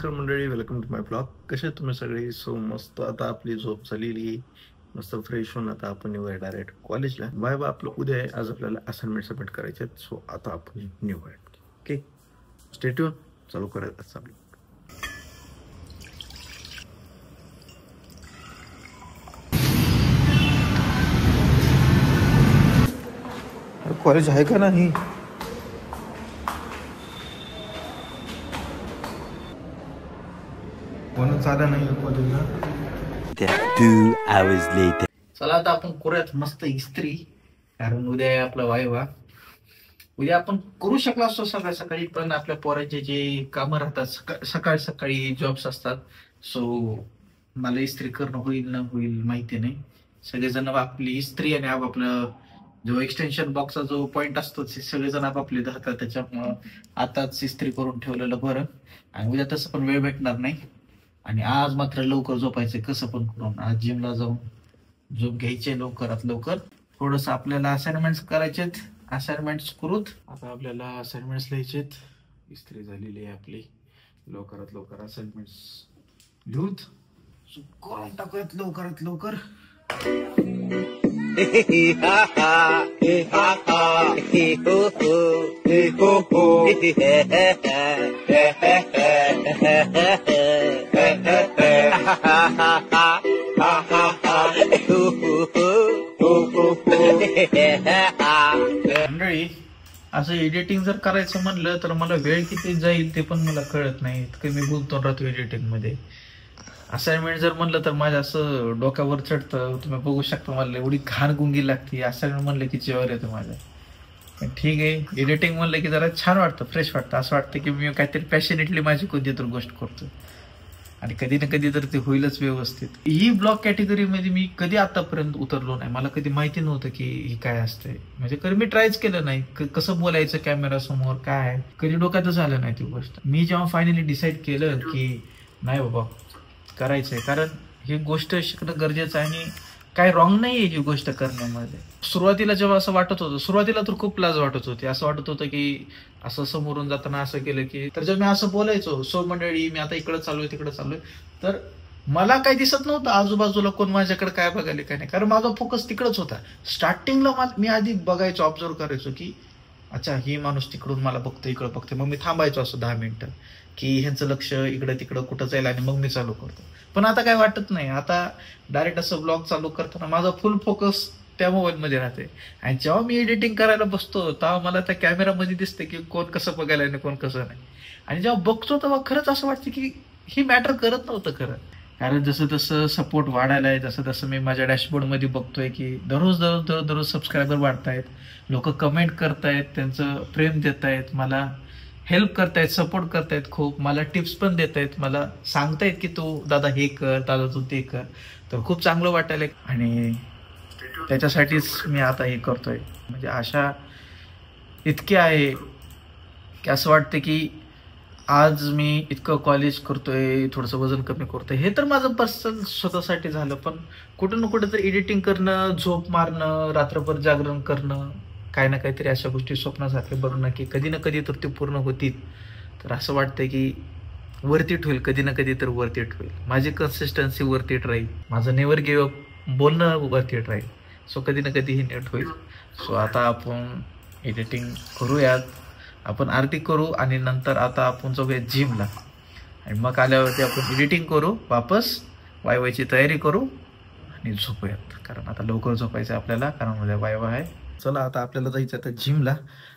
नमस्कार मंडळी, welcome to my blog. कसे तुम्ही सगळे? सो मस्त. आता आपली झोप झालेली, मस्त फ्रेश होऊन आता आपण येऊया डायरेक्ट कॉलेजला. Bye bye. आपलं उद्या आहे, आज आपल्याला असाइनमेंट सबमिट करायचे आहेत. सो आता आपण निघूया. Okay, stay tune. चालू करायचं आपलं. कॉलेज आहे का नाही? कोणच आलं नाही कॉलेजला. 2 hours later. चला आता आपण करूयात मस्त इस्त्री, कारण उद्या आहे आपला वायवा. उद्या आपण करू शकलो असतो सकाळ सकाळी, पण आपल्या पोरांचे जे कामं राहतात सकाळी सकाळी जॉब्स असतात. सो मला इस्त्री करणं होईल ना होईल माहिती नाही. सगळेजण आपली इस्त्री आणि आपलं जो एक्सटेन्शन बॉक्सचा जो पॉइंट असतो ते सगळेजण आपापले धरतात. त्याच्यामुळं आताच इस्त्री करून ठेवलेलं बरं. आणि उद्या तसं पण वेळ भेटणार नाही. आणि आज मात्र लवकर झोपायचं कसं पण करून. आज जिमला जाऊन झोप घ्यायचे लवकरात लवकर. थोडस आपल्याला असाइनमेंट्स करायचेत, असाइनमेंट्स करूत. आता आपल्याला असाइनमेंट्स लिहायचेत. इस्त्री झालेली आहे आपली. लवकरात लवकर असाइनमेंट्स लिहूत करून टाकूयात लवकरात लवकर. मंडळी, असं एडिटिंग जर करायचं म्हणलं तर मला वेळ किती जाईल ते पण मला कळत नाही. इतकं मी बोलतो राहतो एडिटिंग मध्ये. असाइनमेंट जर म्हणलं तर माझ्या असं डोक्यावर चढतं. तुम्ही बघू शकता मला एवढी घाण गुंगी लागते. असाइनमेंट म्हणलं की जेवायला येतं माझ्या. पण ठीक आहे, एडिटिंग म्हणलं की जरा छान वाटतं, फ्रेश वाटतं. असं वाटतं की मी काहीतरी पॅशनेटली माझी कोणती तर गोष्ट करतो आणि कधी ना कधी तर ते होईलच व्यवस्थित. ही ब्लॉग कॅटेगरीमध्ये मी कधी आतापर्यंत उतरलो नाही. मला कधी माहिती नव्हतं की ही काय असते. म्हणजे कधी मी ट्रायच केलं नाही. कसं बोलायचं कॅमेरा समोर, काय आहे, कधी डोक्यातच आलं नाही ती गोष्ट. मी जेव्हा फायनली डिसाईड केलं की नाही बाबा करायचंय, कारण ही गोष्ट शिकणं गरजेचं आहे आणि काय रॉंग नाहीये ही गोष्ट करण्यामध्ये. सुरुवातीला जेव्हा असं वाटत होतं, सुरुवातीला तर खूप लाज वाटत होती. असं वाटत होतं की असं समोरून जाताना असं केलं की, तर जेव्हा मी असं बोलायचो, सो मंडळी मी आता इकडे चाललोय तिकडे चाललोय, तर मला काही दिसत नव्हतं आजूबाजूला कोण माझ्याकडे काय बघायला काय नाही, कारण माझा फोकस तिकडच होता. स्टार्टिंगला मी आधी बघायचो, ऑब्झर्व करायचो की अच्छा ही माणूस तिकडून मला बघतो, इकडं बघते. मग मी थांबायचो असं 10 मिनिटं की ह्यांचं लक्ष इकडं तिकडं कुठं जाईल आणि मग मी चालू करतो. पण आता काय वाटत नाही. आता डायरेक्ट असं ब्लॉग चालू करताना माझा फुल फोकस त्या मोबाईलमध्ये राहते. आणि जेव्हा मी एडिटिंग करायला बसतो तेव्हा मला त्या कॅमेरामध्ये दिसते की कोण कसं बघायला आणि कोण कसं नाही. आणि जेव्हा बघतो तेव्हा खरंच असं वाटतं की ही मॅटर करत नव्हतं खरं. कारण जसं जसं सपोर्ट वाढायला आहे, जसं जसं मी माझ्या डॅशबोर्डमध्ये बघतोय की दररोज सबस्क्रायबर वाढतायत, लोक कमेंट करतायत, त्यांचं प्रेम देत आहेत, मला हेल्प करतायत, सपोर्ट करतायत, खूप मला टिप्स पण देत आहेत, मला सांगतायत की तू दादा हे कर, दादा तू ते कर. तर खूप चांगलं वाटायला आणि त्याच्यासाठीच मी आता हे करतोय. म्हणजे आशा इतकी आहे की असं वाटतं की आज मी इतकं कॉलेज करतोय, थोडंसं वजन कमी करतोय, हे तर माझं पर्सनल स्वतःसाठी झालं. पण कुठं ना कुठं तर एडिटिंग करणं, झोप मारणं, रात्रभर जागरण करणं, काही ना काहीतरी अशा गोष्टी स्वप्नासारखे बघणं की कधी ना कधी तर ते पूर्ण होतील. तर असं वाटतंय की वरती होईल, कधी ना कधी तर वरती होईल. माझी कन्सिस्टन्सी वरती राहील, माझं नेवर गिव्ह अप बोलणं वरती राहील. सो कधी ना कधी ही नेट होईल. सो आता आपण एडिटिंग करूयात, आपण आरती करू आणि नंतर आता आपण जाऊया जिमला. आणि मग आल्यावरती आपण एडिटिंग करू, वापस वायवायची तयारी करू आणि झोपूयात. कारण आता लवकर झोपायचं आपल्याला, कारण उद्या वायवा आहे. चला आता आपल्याला जायचं आता जिमला.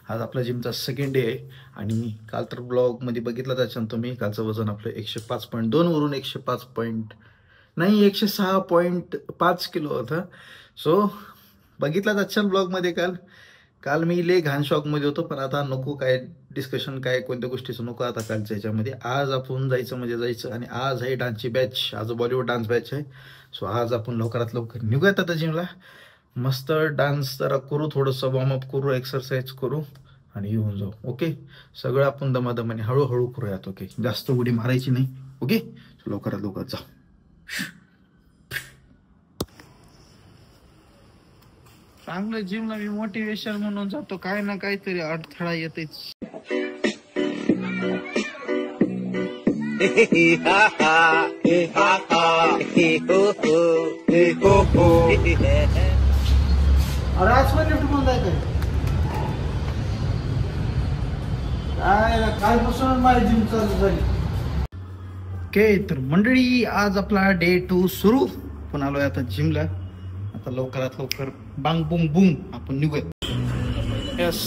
आज आपला जिमचा सेकंड डे आहे. आणि काल तर ब्लॉगमध्ये बघितलं त्याच्यानं तुम्ही, कालचं वजन आपलं 105.2 वरून 106.5 किलो होतं. सो बघितलं त्याच्या ब्लॉगमध्ये काल मी लय घाण शॉकमध्ये होतो. पण आता नको काय डिस्कशन, काय कोणत्या गोष्टीचं नको आता कालच्या ह्याच्यामध्ये. आज आपण जायचं म्हणजे जायचं. आणि आज आहे डान्सची बॅच, आज बॉलिवूड डान्स बॅच आहे. सो आज आपण लवकरात लवकर निघूयात आता जिमला. मस्त डान्स जरा करू, थोडंसं वॉर्मअप करू, एक्सरसाइज करू आणि येऊन जाऊ. ओके, सगळं आपण दमादमाने हळूहळू करूयात. ओके, जास्त उडी मारायची नाही. ओके, लवकरात लवकर जाऊ. चांगलं जिमला मी मोटिवेशन म्हणून जातो, काय ना काहीतरी अडथळा येतेच. अरे आज पण लिफ्ट बंद आहे काय पासून माझी जिम चालू झाली. ओके तर मंडळी आज आपला डे 2 सुरू. आपण आलोय आता जिमला. आता लवकरात लवकर बांग बुंग बुंग आपण निघूया. यस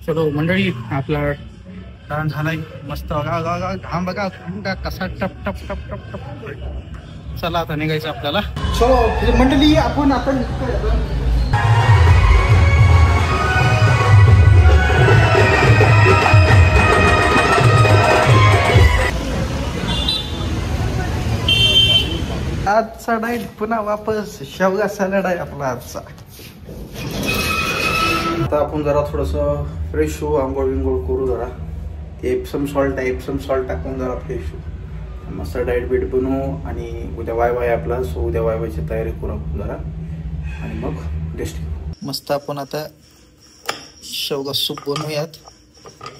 चलो मंडळी आपला डान्स झालाय मस्त. घाम बघा कसा टप टप टप टप टप. चला आता निघायचं आपल्याला. चलो मंडळी आपण आता निघतोय. आजचा डाएट पुन्हा वापस शेवगा सॅलड आहे आपला आजचा. आता आपण जरा थोडस फ्रेश होऊ. आंघोळ विंघोळ करू. जरा एप्सम सॉल्ट टाकून जरा फ्रेश होऊ. मस्त डाएट बीट बनवू. आणि उद्या वाय आपला. सो उद्या वायची तयारी करू आपण जरा. आणि मग रेस्ट घेऊ. मस्त आपण आता शेवगा सूप बनवूयात.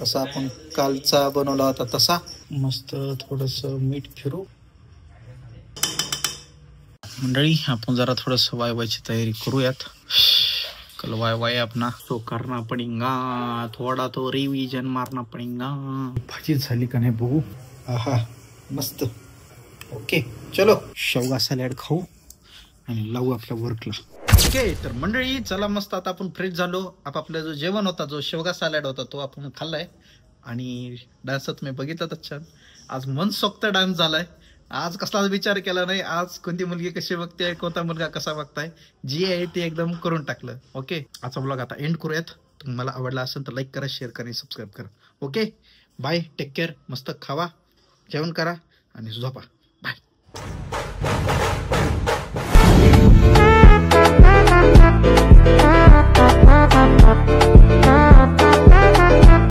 तसा आपण कालचा बनवला होता तसा. मस्त थोडस मीठ फिरू. मंडळी आपण जरा थोडस वायची तयारी करूयात. कल वाय अपना तो करना पडेगा. थोडा तो रिविजन मारना पडेगा. भाजी झाली का नाही बघू. आहा मस्त. ओके चलो शेवगा सॅलड खाऊ आणि लावू आपल्या वर्कला. ओके तर मंडळी चला मस्त आता आपण फ्रेश झालो. आपला जो जेवण होता जो शेवगा सॅलड होता तो आपण खाल्लाय. आणि डान्स तुम्ही बघितलाच छान. आज मनसोक्त डान्स झालाय. आज कसलाच विचार केला नाही. आज कोणती मुलगी कशी बघते कोणता मुलगा कसा बघताय जी आहे ते एकदम करून टाकलं. ओके आजचा ब्लॉग आता एंड करूयात. तुम्हाला आवडला असेल तर लाईक करा, शेअर करा आणि सबस्क्राईब करा. Okay bye, take care. मस्त खावा, जेवण करा आणि झोपा.